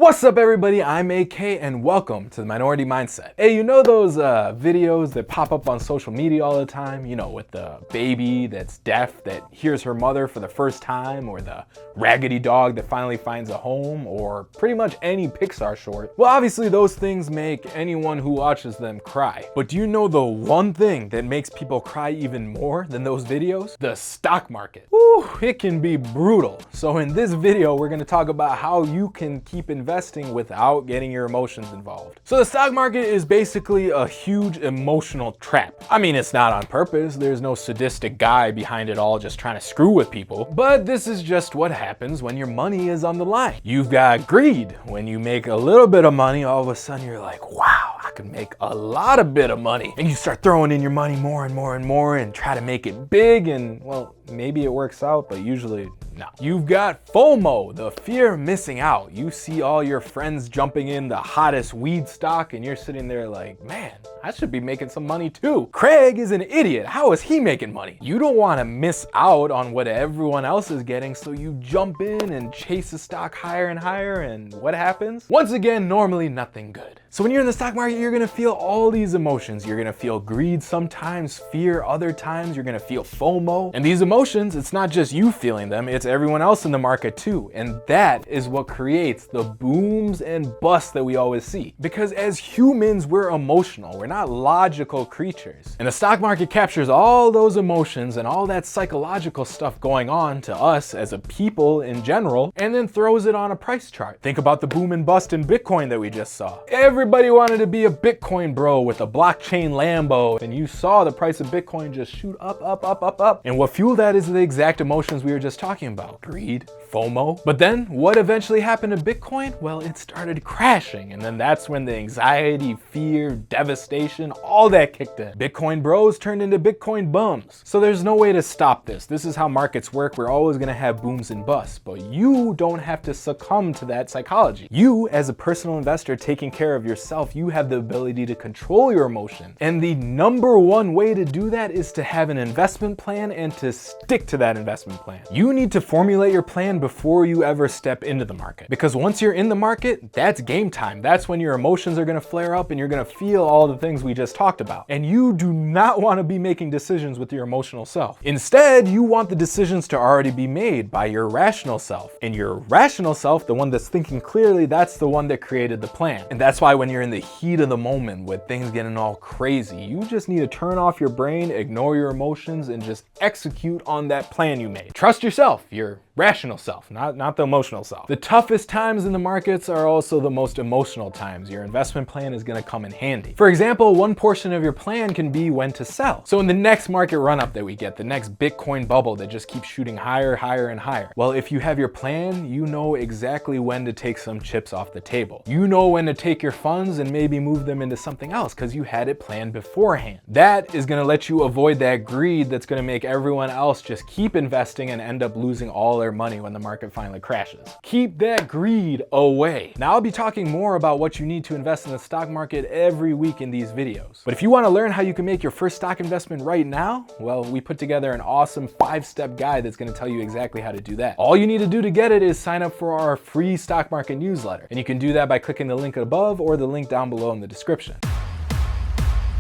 What's up everybody, I'm AK and welcome to the Minority Mindset. Hey, you know those videos that pop up on social media all the time? You know, with the baby that's deaf that hears her mother for the first time, or the raggedy dog that finally finds a home, or pretty much any Pixar short. Well, obviously those things make anyone who watches them cry. But do you know the one thing that makes people cry even more than those videos? The stock market. Woo, it can be brutal. So in this video, we're gonna talk about how you can keep investing without getting your emotions involved. So the stock market is basically a huge emotional trap. I mean, it's not on purpose. There's no sadistic guy behind it all just trying to screw with people. But this is just what happens when your money is on the line. You've got greed. When you make a little bit of money, all of a sudden you're like, wow, I could make a lot of bit of money. And you start throwing in your money more and more and more and try to make it big, and well, maybe it works out, but usually no. You've got FOMO, the fear of missing out. You see all your friends jumping in the hottest weed stock and you're sitting there like, man, I should be making some money too. Craig is an idiot. How is he making money? You don't want to miss out on what everyone else is getting, so you jump in and chase the stock higher and higher, and what happens? Once again, normally nothing good. So when you're in the stock market, you're gonna feel all these emotions. You're gonna feel greed sometimes, fear other times, you're gonna feel FOMO. And these emotions, it's not just you feeling them, it's everyone else in the market too. And that is what creates the booms and busts that we always see. Because as humans, we're emotional, we're not logical creatures. And the stock market captures all those emotions and all that psychological stuff going on to us as a people in general, and then throws it on a price chart. Think about the boom and bust in Bitcoin that we just saw. Everybody wanted to be a Bitcoin bro with a blockchain Lambo, and you saw the price of Bitcoin just shoot up, up, up, up, up. And what fueled that is the exact emotions we were just talking about. Greed, FOMO. But then what eventually happened to Bitcoin? Well, it started crashing, and then that's when the anxiety, fear, devastation, all that kicked in. Bitcoin bros turned into Bitcoin bums. So there's no way to stop this. This is how markets work. We're always gonna have booms and busts, but you don't have to succumb to that psychology. You, as a personal investor taking care of yourself, you have the ability to control your emotion. And the number one way to do that is to have an investment plan and to stick to that investment plan. You need to formulate your plan before you ever step into the market. Because once you're in the market, that's game time. That's when your emotions are gonna flare up and you're gonna feel all the things we just talked about. And you do not wanna be making decisions with your emotional self. Instead, you want the decisions to already be made by your rational self. And your rational self, the one that's thinking clearly, that's the one that created the plan. And that's why when you're in the heat of the moment with things getting all crazy, you just need to turn off your brain, ignore your emotions, and just execute on that plan you made. Trust yourself, your rational self, not the emotional self. The toughest times in the markets are also the most emotional times. Your investment plan is gonna come in handy. For example, one portion of your plan can be when to sell. So in the next market run up that we get, the next Bitcoin bubble that just keeps shooting higher, higher, and higher. Well, if you have your plan, you know exactly when to take some chips off the table. You know when to take your funds and maybe move them into something else because you had it planned beforehand. That is gonna let you avoid that greed that's gonna make everyone else just keep investing and end up losing all their money when the market finally crashes. Keep that greed away. Now I'll be talking more about what you need to invest in the stock market every week in these videos. But if you want to learn how you can make your first stock investment right now, well, we put together an awesome 5-step guide that's going to tell you exactly how to do that. All you need to do to get it is sign up for our free stock market newsletter. And you can do that by clicking the link above or the link down below in the description.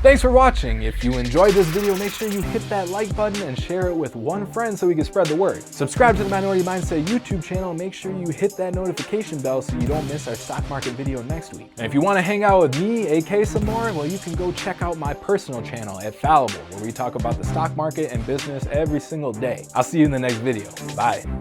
Thanks for watching. If you enjoyed this video, make sure you hit that like button and share it with one friend so we can spread the word. Subscribe to the Minority Mindset YouTube channel. Make sure you hit that notification bell so you don't miss our stock market video next week. And if you want to hang out with me, AK, some more, well, you can go check out my personal channel at Fallible, where we talk about the stock market and business every single day. I'll see you in the next video. Bye.